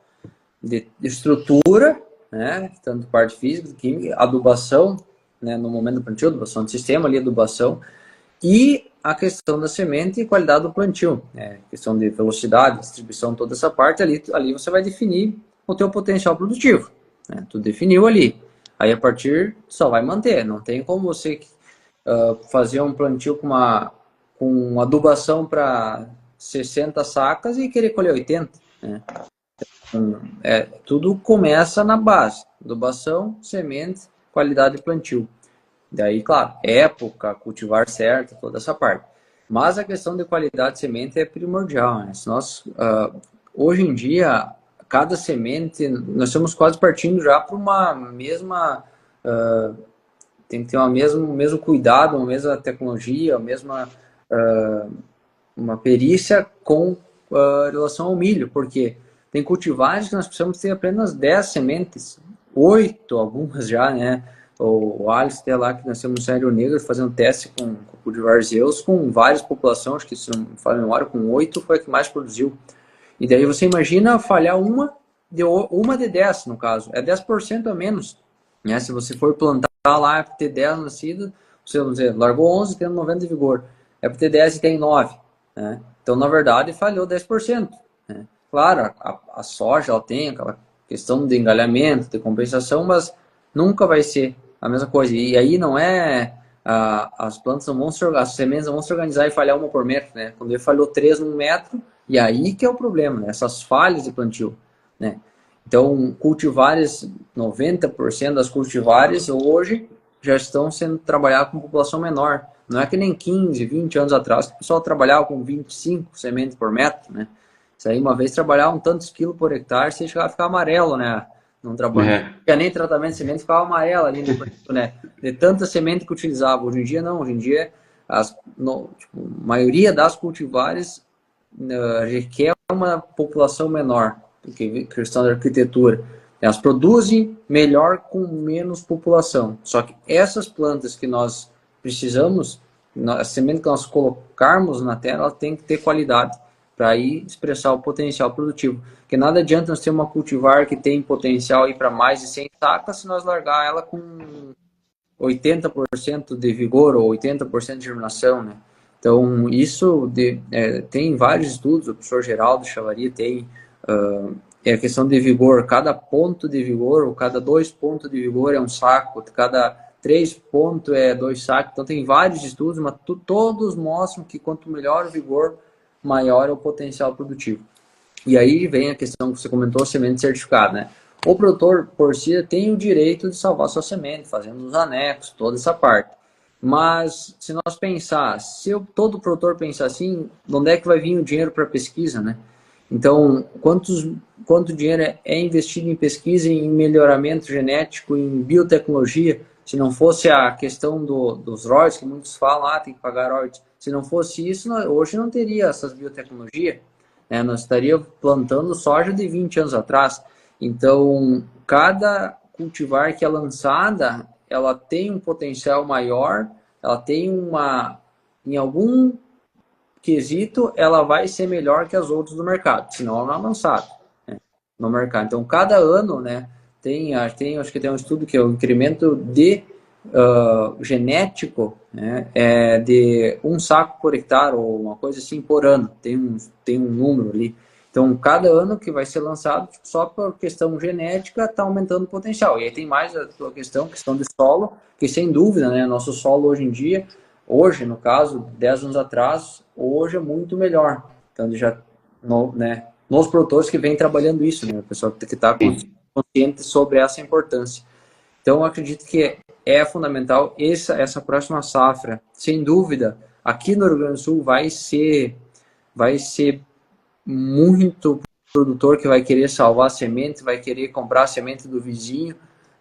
de estrutura, né? Tanto parte física, química, adubação, né? No momento do plantio, adubação de sistema ali, adubação, e a questão da semente e qualidade do plantio, né? Questão de velocidade, distribuição, toda essa parte ali você vai definir o teu potencial produtivo, né? Tu definiu ali, aí a partir só vai manter, não tem como você fazer um plantio com adubação para 60 sacas e querer colher 80, né? Tudo começa na base, adubação, semente, qualidade de plantio. Daí, claro, época, cultivar certo, toda essa parte. Mas a questão de qualidade de semente é primordial, né? Se nós, hoje em dia, cada semente, nós estamos quase partindo já para uma mesma, tem que ter o mesmo cuidado, uma mesma tecnologia, uma perícia com relação ao milho, porque tem cultivares que nós precisamos ter apenas 10 sementes, 8 algumas já, né? O Alistair lá, que nós temos no Sério Negro, fazendo teste com cultivar Zeus, com várias populações, que se não me falha a memória, com 8 foi a que mais produziu. E daí você imagina falhar uma de 10, no caso, é 10% a menos, né? Se você for plantar lá, é para ter 10 nascidas, você, vamos dizer, largou 11, tendo 90 de vigor, é para ter 10 e tem 9, né? Então, na verdade, falhou 10%, né? Claro, a soja ela tem aquela questão de engalhamento, de compensação, mas nunca vai ser a mesma coisa. E aí não é as plantas não vão as sementes não vão se organizar e falhar uma por metro, né? Quando ele falhou 3 num metro, e aí que é o problema, né? Essas falhas de plantio, né? Então, cultivares, 90% das cultivares hoje já estão sendo trabalhadas com população menor. Não é que nem 15, 20 anos atrás que o pessoal trabalhava com 25 sementes por metro, né? Isso aí, uma vez trabalhava tantos quilos por hectare, você chegava a ficar amarelo, né? Não tinha nem tratamento de semente, ficava amarelo ali no plantio, né? De tanta semente que utilizava. Hoje em dia, não. Hoje em dia, a maioria das cultivares requer uma população menor, porque questão da arquitetura. Elas produzem melhor com menos população. Só que essas plantas que nós precisamos, a semente que nós colocarmos na terra, ela tem que ter qualidade para aí expressar o potencial produtivo. Porque nada adianta nós ter uma cultivar que tem potencial para mais de 100 sacas se nós largar ela com 80% de vigor ou 80% de germinação, né? Então, isso tem vários estudos, o professor Geraldo Chavaria tem a questão de vigor, cada ponto de vigor, ou cada 2 pontos de vigor é um saco, cada 3 pontos é 2 sacos, então tem vários estudos, mas todos mostram que quanto melhor o vigor, maior é o potencial produtivo. E aí vem a questão que você comentou, semente certificada, né? O produtor por si tem o direito de salvar sua semente, fazendo os anexos, toda essa parte. Mas se nós pensar, todo produtor pensar assim, onde é que vai vir o dinheiro para pesquisa, né? Então, quanto dinheiro é investido em pesquisa, em melhoramento genético, em biotecnologia? Se não fosse a questão dos royalties, que muitos falam, tem que pagar royalties. Se não fosse isso, hoje não teria essas biotecnologias, né? Nós estaríamos plantando soja de 20 anos atrás. Então, cada cultivar que é lançada, ela tem um potencial maior, ela tem em algum quesito, ela vai ser melhor que as outras do mercado, senão ela não é lançada, né, no mercado. Então, cada ano, né, acho que tem um estudo que é o incremento de genético, né, de um saco por hectare, ou uma coisa assim, por ano. Tem um número ali. Então, cada ano que vai ser lançado, só por questão genética, está aumentando o potencial. E aí tem mais a questão de solo, que sem dúvida, né, nosso solo hoje em dia, hoje, no caso, 10 anos atrás, hoje é muito melhor. Então, já, né, nos produtores que vem trabalhando isso, né, o pessoal que está Sim. consciente sobre essa importância. Então, eu acredito que é fundamental essa próxima safra, sem dúvida, aqui no Rio Grande do Sul vai ser muito produtor que vai querer salvar a semente, vai querer comprar a semente do vizinho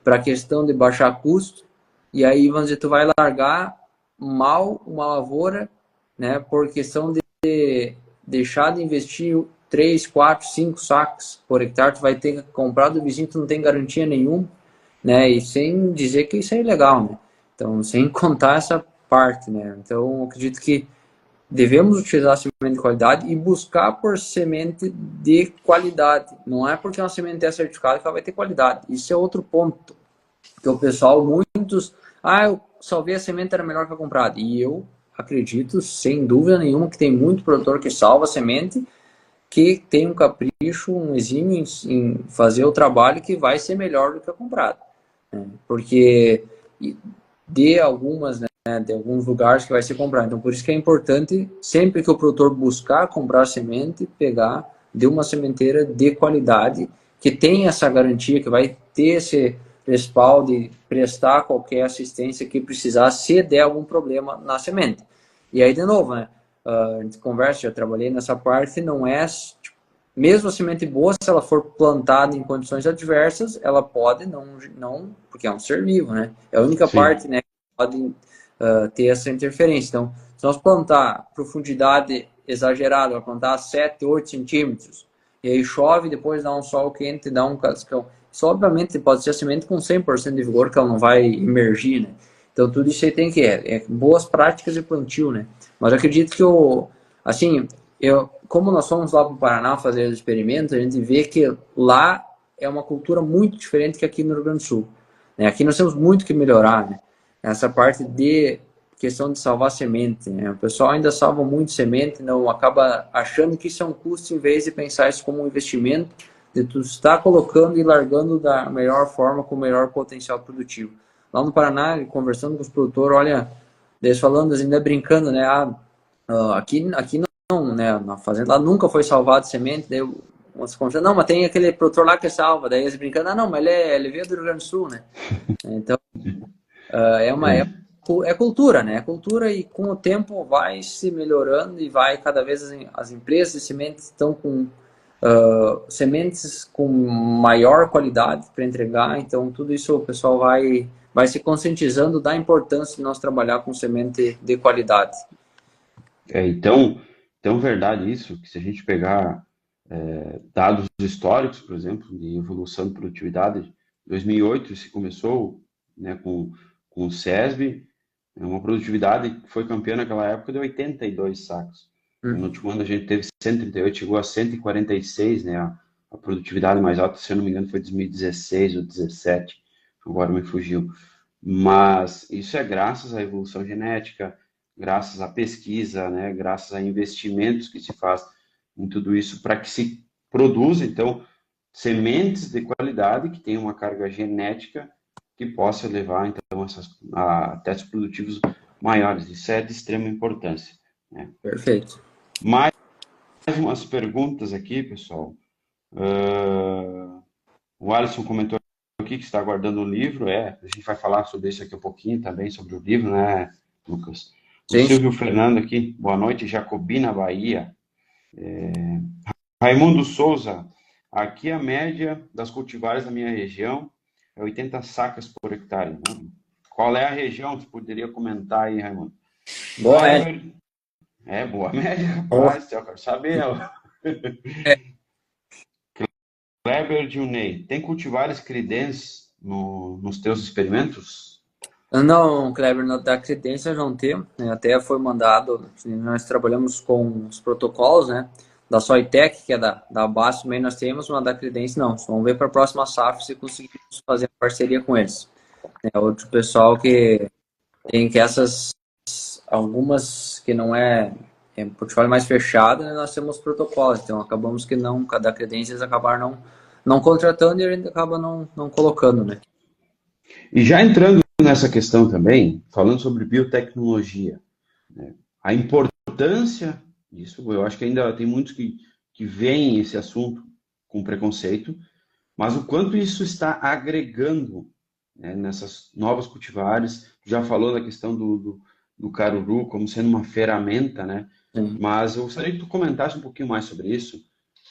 para a questão de baixar custo. E aí, vamos dizer, tu vai largar mal uma lavoura, né, por questão de deixar de investir 3, 4, 5 sacos por hectare, tu vai ter que comprar do vizinho, tu não tem garantia nenhuma, né, e sem dizer que isso é ilegal, né. Então, sem contar essa parte, né. Então, acredito que devemos utilizar semente de qualidade e buscar por semente de qualidade. Não é porque uma semente é certificada que ela vai ter qualidade. Isso é outro ponto. Que o pessoal, muitos, eu salvei a semente, era melhor que a comprada. E eu acredito, sem dúvida nenhuma, que tem muito produtor que salva a semente, que tem um capricho, um exímio em fazer o trabalho que vai ser melhor do que a comprada. Né? Porque de algumas, né, de alguns lugares que vai ser comprado. Então, por isso que é importante, sempre que o produtor buscar comprar semente, pegar de uma sementeira de qualidade, que tem essa garantia, que vai ter esse respaldo de prestar qualquer assistência que precisar, se der algum problema na semente. E aí, de novo, né, a gente conversa, já trabalhei nessa parte, não é... Tipo, mesmo a semente boa, se ela for plantada em condições adversas, ela pode não, porque é um ser vivo, né? É a única Sim. parte, né, que pode ter essa interferência. Então, se nós plantar profundidade exagerada, vai plantar 7, 8 centímetros, e aí chove, depois dá um sol quente, dá um cascão. Isso, obviamente, pode ser a semente com 100% de vigor, que ela não vai emergir, né? Então, tudo isso aí tem que boas práticas de plantio, né? Mas eu acredito que assim, como nós fomos lá para o Paraná fazer os experimentos, a gente vê que lá é uma cultura muito diferente que aqui no Rio Grande do Sul. Né? Aqui nós temos muito que melhorar, né? Essa parte de questão de salvar semente. Né? O pessoal ainda salva muito semente, não acaba achando que isso é um custo em vez de pensar isso como um investimento, de tu estar colocando e largando da melhor forma, com o melhor potencial produtivo. Lá no Paraná, conversando com os produtores, olha, eles falando, ainda brincando, né? Aqui não, né? Na fazenda lá nunca foi salvado semente, daí umas conversando, não, mas tem aquele produtor lá que salva, daí eles brincando, não, mas ele veio do Rio Grande do Sul, né? Então, é cultura, né? É cultura e com o tempo vai se melhorando e vai cada vez as empresas de sementes estão com sementes com maior qualidade para entregar, então tudo isso o pessoal vai se conscientizando da importância de nós trabalhar com semente de qualidade. Então verdade isso, que se a gente pegar dados históricos, por exemplo, de evolução de produtividade, 2008 se começou, né, com o SESB, uma produtividade que foi campeã naquela época de 82 sacos. No último ano a gente teve 138, chegou a 146, né, a produtividade mais alta, se eu não me engano, foi 2016 ou 2017, agora me fugiu. Mas isso é graças à evolução genética, graças à pesquisa, né, graças a investimentos que se faz em tudo isso para que se produza, então, sementes de qualidade que tenham uma carga genética que possa levar, então, a testes produtivos maiores. Isso é de extrema importância. Né? Perfeito. Mais umas perguntas aqui, pessoal. O Alisson comentou aqui que está guardando o livro. A gente vai falar sobre isso aqui um pouquinho também, sobre o livro, né? Lucas. O Sim. Silvio Fernando aqui, boa noite, Jacobina, Bahia. Raimundo Souza, aqui a média das cultivares da minha região é 80 sacas por hectare. Né? Qual é a região? Você poderia comentar aí, Raimundo? Boa média. Kleber, boa média, Boa. rapaz, eu quero saber. É. Kleber Junei, tem cultivares credens nos teus experimentos? Não, Kleber, da Credência não temos, né? Até foi mandado, nós trabalhamos com os protocolos, né? Da Soitec, que é da base, também nós temos, mas da Credência não. Vamos ver para a próxima safra se conseguimos fazer parceria com eles. É outro pessoal que tem que essas, algumas que não é portfólio mais fechado, né? Nós temos protocolos, então acabamos que não, da Credência eles acabaram não contratando e a gente acaba não colocando, né? E já entrando nessa questão também, falando sobre biotecnologia, né, a importância disso, eu acho que ainda tem muitos que veem esse assunto com preconceito, mas o quanto isso está agregando, né, nessas novas cultivares, já falou da questão do caruru como sendo uma ferramenta, né? Sim. Mas eu gostaria que tu comentasse um pouquinho mais sobre isso,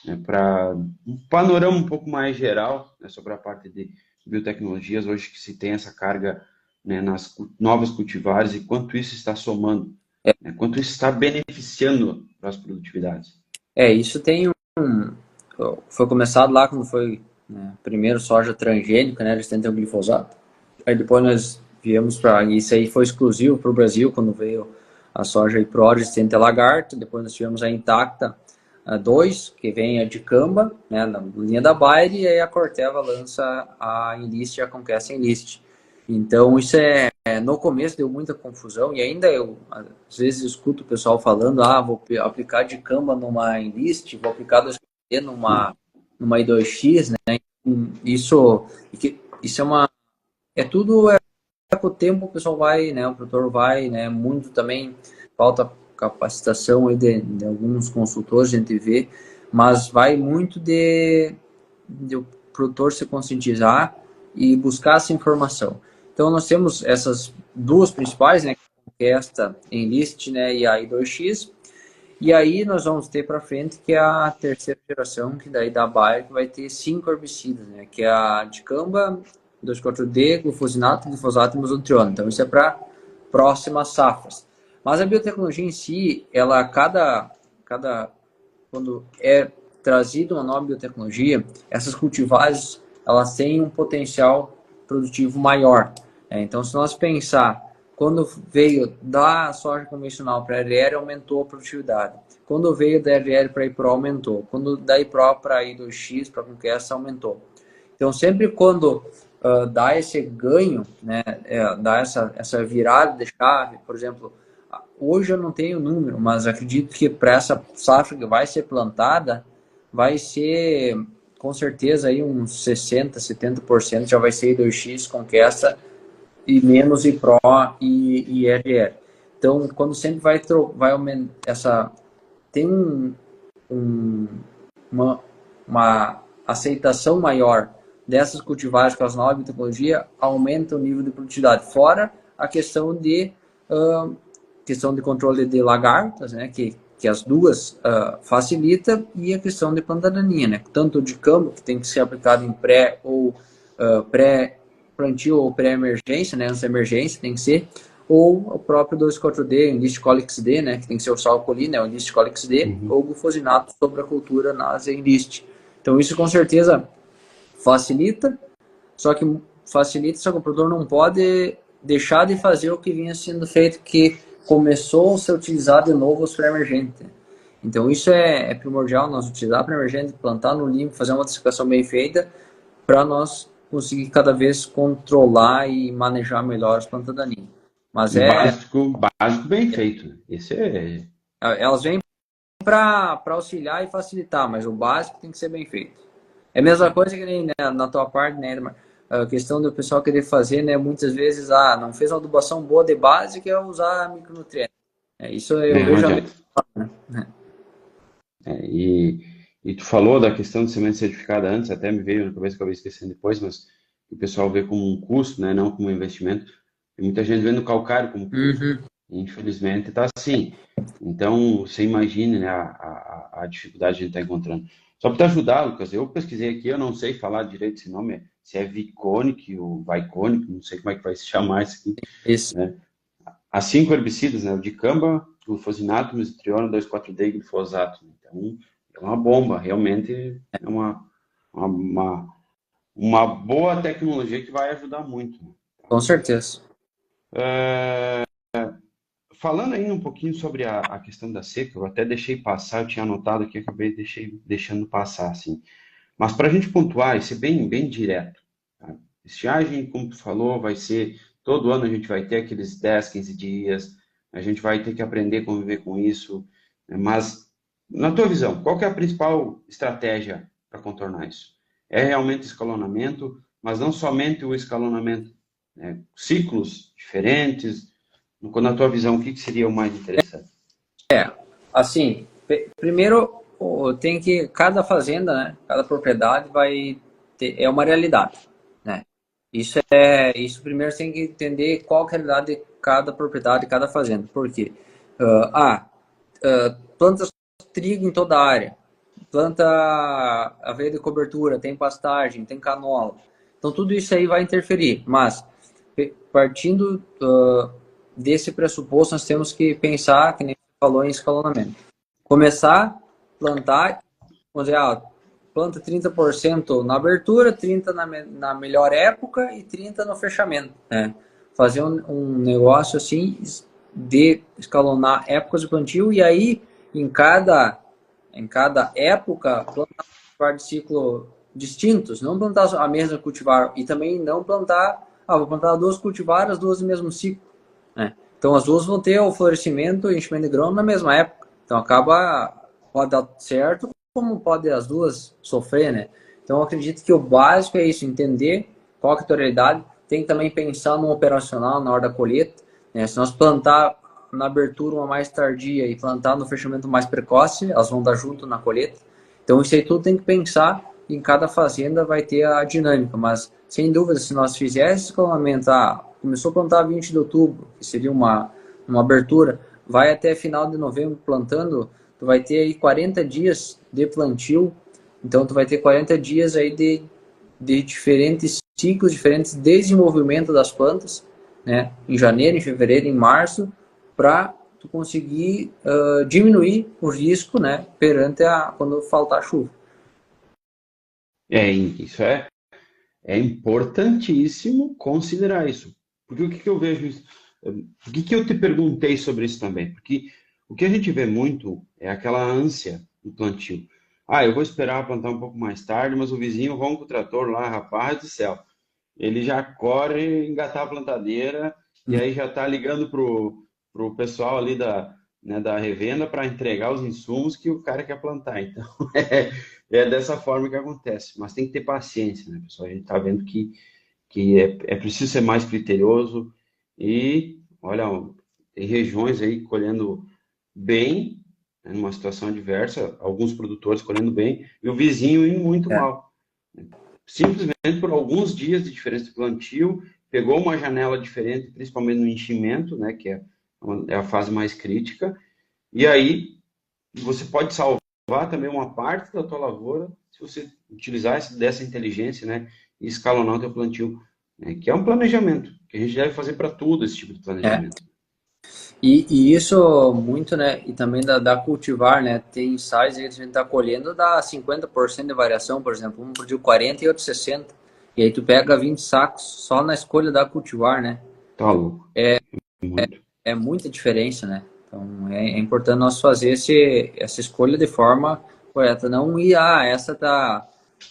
né, para um panorama um pouco mais geral, né, sobre a parte de biotecnologias, hoje que se tem essa carga, né, nas novas cultivares e quanto isso está somando, né, quanto isso está beneficiando para as produtividades. Isso tem foi começado lá quando foi, né, primeiro soja transgênica, né? Eles tentam o glifosato. Aí depois nós viemos para isso aí foi exclusivo para o Brasil quando veio a soja aí pro resistente a lagarto. Depois nós tivemos a Intacta 2, que vem a dicamba, né, na linha da Bayer, e aí a Corteva lança a Enlist e a Conquesta Enlist. Então isso no começo deu muita confusão e ainda eu às vezes escuto o pessoal falando, vou aplicar dicamba numa Enlist, vou aplicar 2,4-D numa I2X, né? Isso isso com o tempo o pessoal vai, né, o produtor vai, né, muito também falta capacitação aí de alguns consultores, a gente vê, mas vai muito de o produtor se conscientizar e buscar essa informação. Então nós temos essas duas principais, né, que é esta Enlist, né, e a I2X, e aí nós vamos ter para frente que é a terceira geração, que daí da Bayer, que vai ter 5 herbicidas, né, que é a dicamba, 2,4-D, glufosinato, glifosato e mesotrione. Então isso é para próximas safras. Mas a biotecnologia em si, ela quando é trazida uma nova biotecnologia, essas cultivares elas têm um potencial produtivo maior. Então, se nós pensar, quando veio da soja convencional para a RR, aumentou a produtividade. Quando veio da RR para a IPRO, aumentou. Quando da IPRO para a I2X, para a Conquesta, aumentou. Então, sempre quando dá esse ganho, né, dá essa virada de chave, por exemplo, hoje eu não tenho número, mas acredito que para essa safra que vai ser plantada, vai ser com certeza aí uns 60, 70% já vai ser I2X, Conquesta e menos IPRO e RR. Então, quando sempre vai aumentar tem uma aceitação maior dessas cultivares com as novas tecnologias, aumenta o nível de produtividade. Fora a questão de controle de lagartas, né, que as duas facilita, e a questão de planta daninha, né, tanto de campo, que tem que ser aplicado em pré ou pré-plantio ou pré-emergência, né, antes da emergência tem que ser, ou o próprio 2,4-D, o Enlist Colix D, né, que tem que ser o salcoli, né, o Enlist Colix D, ou o glufosinato sobre a cultura na Enlist. Então isso com certeza facilita, só que o produtor não pode deixar de fazer o que vinha sendo feito, que começou a ser utilizado de novo os pré-emergentes. Então isso é primordial, nós utilizar pré-emergente, plantar no limpo, fazer uma dessecação bem feita, para nós conseguir cada vez controlar e manejar melhor as plantas daninhas. Mas Básico bem feito, né? Esse elas vêm para auxiliar e facilitar, mas o básico tem que ser bem feito. É a mesma coisa que nem, né, na tua parte, né, Edmar? A questão do pessoal querer fazer, né, muitas vezes, não fez uma adubação boa de base, que é usar micronutrientes. Isso eu vejo a mesma coisa, né? E tu falou da questão de semente certificada antes, até me veio na cabeça, acabei esquecendo depois, mas o pessoal vê como um custo, né, não como um investimento. Tem muita gente vendo calcário como custo. Infelizmente está assim. Então, você imagine, né, a dificuldade que a gente está encontrando. Só para te ajudar, Lucas, eu pesquisei aqui, eu não sei falar direito esse nome, se é Viconic ou Viconic, não sei como é que vai se chamar isso aqui, Isso, né? Há 5 herbicidas, né? O dicamba, glufosinato, mesotrione, 2,4-D e glifosato. Então, é uma bomba, realmente é uma, uma boa tecnologia que vai ajudar muito. com Então, certeza. falando ainda um pouquinho sobre a questão da seca, eu até deixei passar, eu tinha anotado aqui, acabei deixando passar, assim. Mas para a gente pontuar e ser bem direto, tá? Estiagem, como tu falou, vai ser, todo ano a gente vai ter aqueles 10, 15 dias, a gente vai ter que aprender a conviver com isso, né? Mas, na tua visão, qual que é a principal estratégia para contornar isso? É realmente escalonamento, mas não somente o escalonamento, né? Ciclos diferentes, na tua visão, o que seria o mais interessante? Assim, primeiro tem que cada fazenda, né, cada propriedade vai ter, é uma realidade, né? Isso primeiro você tem que entender qual que é a realidade de cada propriedade, cada fazenda. Por quê? Planta trigo em toda a área, planta aveia de cobertura, tem pastagem, tem canola. Então tudo isso aí vai interferir, mas partindo desse pressuposto, nós temos que pensar, que nem você falou, em escalonamento. Começar a plantar, vamos dizer, planta 30% na abertura, 30% na melhor época e 30% no fechamento. Né? Fazer um negócio assim de escalonar épocas de plantio e aí em cada época plantar cultivar de ciclo distintos, não plantar a mesma cultivar e também não plantar, vou plantar duas cultivares, duas do mesmo ciclo. Né? Então as duas vão ter o florescimento e enchimento de grão na mesma época. Então pode dar certo, como pode as duas sofrer, né? Então eu acredito que o básico é isso, entender qual que é a tua realidade. Tem que também pensar no operacional na hora da colheita. Né? Se nós plantar na abertura uma mais tardia e plantar no fechamento mais precoce, elas vão dar junto na colheita. Então isso aí tudo tem que pensar, em cada fazenda vai ter a dinâmica, mas sem dúvida, se nós fizéssemos esse escalonamento, começou a plantar 20 de outubro, que seria uma abertura, vai até final de novembro plantando, tu vai ter aí 40 dias de plantio, então tu vai ter 40 dias aí de diferentes ciclos, diferentes desenvolvimento das plantas, né? Em janeiro, em fevereiro, em março, para tu conseguir diminuir o risco, né? Perante quando faltar chuva. Isso é importantíssimo considerar isso. Porque o que que eu vejo isso? Por que que eu te perguntei sobre isso também? Porque o que a gente vê muito é aquela ânsia do plantio. Eu vou esperar plantar um pouco mais tarde, mas o vizinho ronca o trator lá, rapaz do céu. Ele já corre engatar a plantadeira e aí já está ligando pro pessoal ali da revenda para entregar os insumos que o cara quer plantar. Então, é dessa forma que acontece. Mas tem que ter paciência, né, pessoal? A gente está vendo que é preciso ser mais criterioso e, olha, tem regiões aí colhendo bem, né, numa situação adversa, alguns produtores colhendo bem e o vizinho indo muito É, mal. Simplesmente por alguns dias de diferença de plantio, pegou uma janela diferente, principalmente no enchimento, né, que é a fase mais crítica, e aí você pode salvar também uma parte da tua lavoura se você utilizar dessa inteligência, né, e escalonar o teu plantio, né, que é um planejamento, que a gente deve fazer para tudo esse tipo de é. planejamento. E isso muito, né? E também da cultivar, né? Tem ensaios aí que a gente está colhendo, dá 50% de variação, por exemplo. Um produziu 40 e outro 60. E aí tu pega 20 sacos só na escolha da cultivar, né? Tá louco, muito. É muita diferença, né? Então é importante nós fazer essa escolha de forma correta. Não ir, essa tá.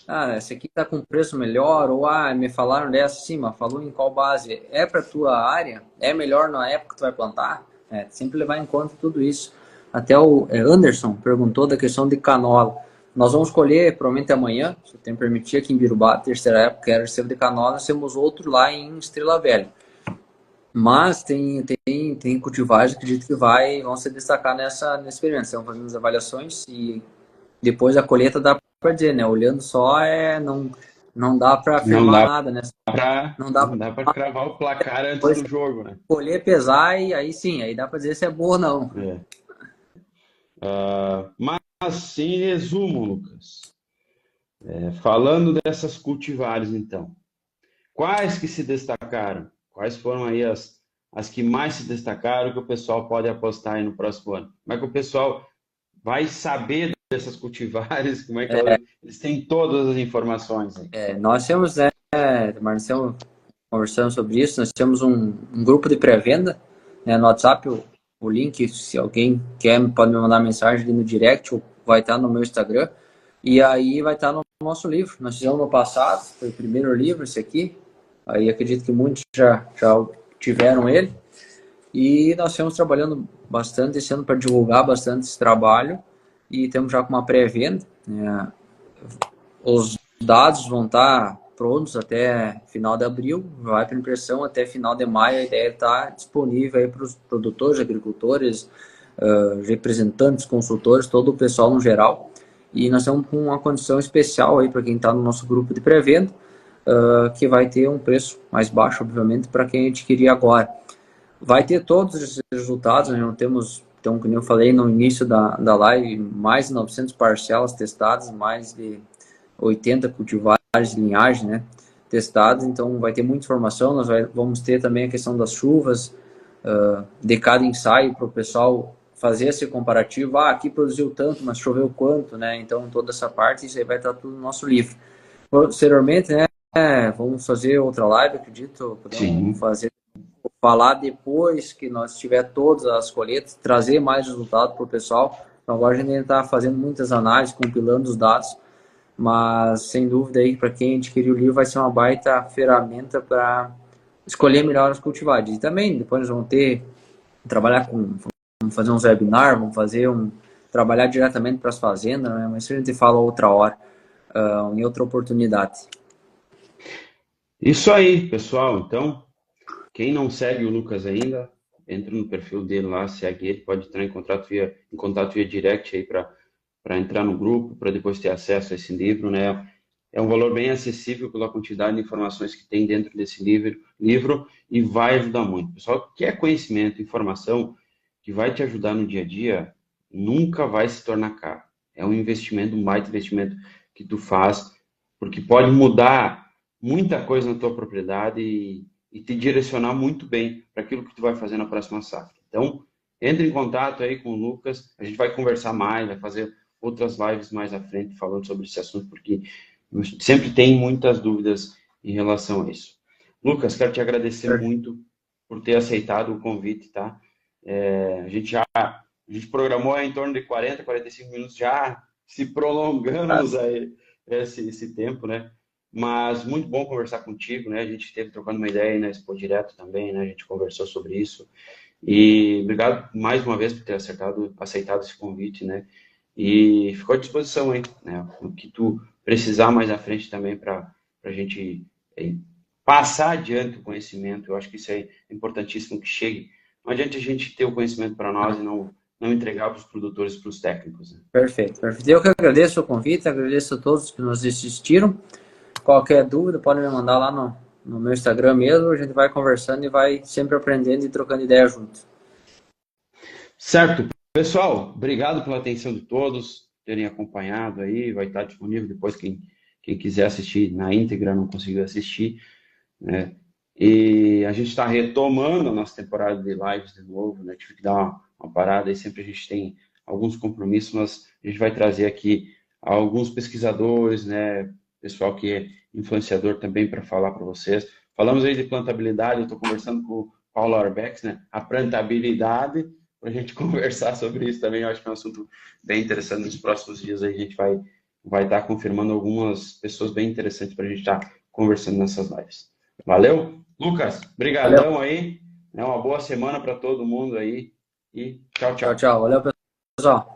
Essa aqui tá com preço melhor, ou me falaram dessa, sim, mas falou em qual base? É para tua área? É melhor na época que tu vai plantar? Sempre levar em conta tudo isso. Até o Anderson perguntou da questão de canola. Nós vamos colher, provavelmente amanhã, se o tempo permitir, aqui em Birubá, terceira época, que era recebo de canola, nós temos outro lá em Estrela Velha. Mas tem cultivares que acredito que vão se destacar nesse período. Estão fazendo as avaliações e depois a colheita dá para dizer, né? Olhando só, não, não dá para Não afirmar dá nada, né? para Não dá não para dá para cravar o placar antes depois do jogo, né? colher, pesar e aí sim, aí dá para dizer se é boa ou não. É. Mas, em resumo, Lucas, falando dessas cultivares, então, quais que se destacaram? Quais foram aí as que mais se destacaram que o pessoal pode apostar aí no próximo ano? Como é que o pessoal vai saber dessas cultivares? Como é que eles têm todas as informações aí? Nós temos, né, Marcelo, conversando sobre isso, nós temos um grupo de pré-venda, né, no WhatsApp, o link, se alguém quer, pode me mandar mensagem ali no direct, ou vai estar no meu Instagram, e aí vai estar no nosso livro. Nós fizemos no passado, foi o primeiro livro, esse aqui, aí acredito que muitos já tiveram ele, e nós estamos trabalhando bastante esse ano para divulgar bastante esse trabalho, e temos já com uma pré-venda, né, os dados vão estar prontos até final de abril, vai para impressão até final de maio. A ideia está disponível aí para os produtores, agricultores, representantes, consultores, todo o pessoal no geral. E nós temos uma condição especial aí para quem está no nosso grupo de pré-venda, que vai ter um preço mais baixo, obviamente, para quem adquirir agora. Vai ter todos esses resultados, né? Não temos, então, como eu falei no início da live, mais de 900 parcelas testadas, mais de 80 cultivares de linhagem, né, testados, então vai ter muita informação. Nós vamos ter também a questão das chuvas, de cada ensaio, para o pessoal fazer esse comparativo. Aqui produziu tanto, mas choveu quanto, né? Então toda essa parte, isso aí vai estar tudo no nosso livro. Posteriormente, né, vamos fazer outra live, acredito, podemos Sim. falar depois que nós tiver todas as colheitas, trazer mais resultados para o pessoal. Então agora a gente está fazendo muitas análises, compilando os dados, mas sem dúvida aí para quem adquirir o livro vai ser uma baita ferramenta para escolher melhor os cultivares. E também depois nós vamos trabalhar vamos fazer uns webinars, vamos fazer trabalhar diretamente para as fazendas, né? Mas isso a gente fala outra hora, em outra oportunidade. Isso aí, pessoal. Então, quem não segue o Lucas ainda, entra no perfil dele lá, segue ele, pode entrar em contato via direct aí para entrar no grupo, para depois ter acesso a esse livro, né? É um valor bem acessível pela quantidade de informações que tem dentro desse livro e vai ajudar muito. Pessoal, que quer conhecimento, informação que vai te ajudar no dia a dia, nunca vai se tornar caro. É um investimento, um baita investimento que tu faz, porque pode mudar muita coisa na tua propriedade e te direcionar muito bem para aquilo que tu vai fazer na próxima safra. Então, entre em contato aí com o Lucas, a gente vai conversar mais, vai fazer outras lives mais à frente falando sobre esse assunto, porque sempre tem muitas dúvidas em relação a isso. Lucas, quero te agradecer muito por ter aceitado o convite, tá? A gente programou em torno de 40, 45 minutos, já se prolongamos aí esse tempo, né? Mas muito bom conversar contigo, né? A gente esteve trocando uma ideia aí na Expo Direto também, né? A gente conversou sobre isso. E obrigado mais uma vez por ter aceitado esse convite, né? E ficou à disposição aí, né? O que tu precisar mais à frente também para a gente passar adiante o conhecimento. Eu acho que isso é importantíssimo que chegue. Não adianta a gente ter o conhecimento para nós e não entregar para os produtores, para os técnicos. Né? Perfeito, perfeito. Eu que agradeço o convite, agradeço a todos que nos assistiram. Qualquer dúvida, pode me mandar lá no meu Instagram mesmo. A gente vai conversando e vai sempre aprendendo e trocando ideia junto. Certo. Pessoal, obrigado pela atenção de todos, terem acompanhado aí. Vai estar disponível depois quem quiser assistir na íntegra, não conseguiu assistir, né? E a gente está retomando a nossa temporada de lives de novo, né? Tive que dar uma parada aí, sempre a gente tem alguns compromissos, mas a gente vai trazer aqui alguns pesquisadores, né? Pessoal que é influenciador também para falar para vocês. Falamos aí de plantabilidade, eu estou conversando com o Paulo Arbex, né? A plantabilidade, para a gente conversar sobre isso também, eu acho que é um assunto bem interessante. Nos próximos dias aí a gente vai estar confirmando algumas pessoas bem interessantes para a gente estar conversando nessas lives. Valeu? Lucas, Valeu, brigadão aí. Uma boa semana para todo mundo aí. E tchau, tchau, tchau. tchau. Valeu, pessoal.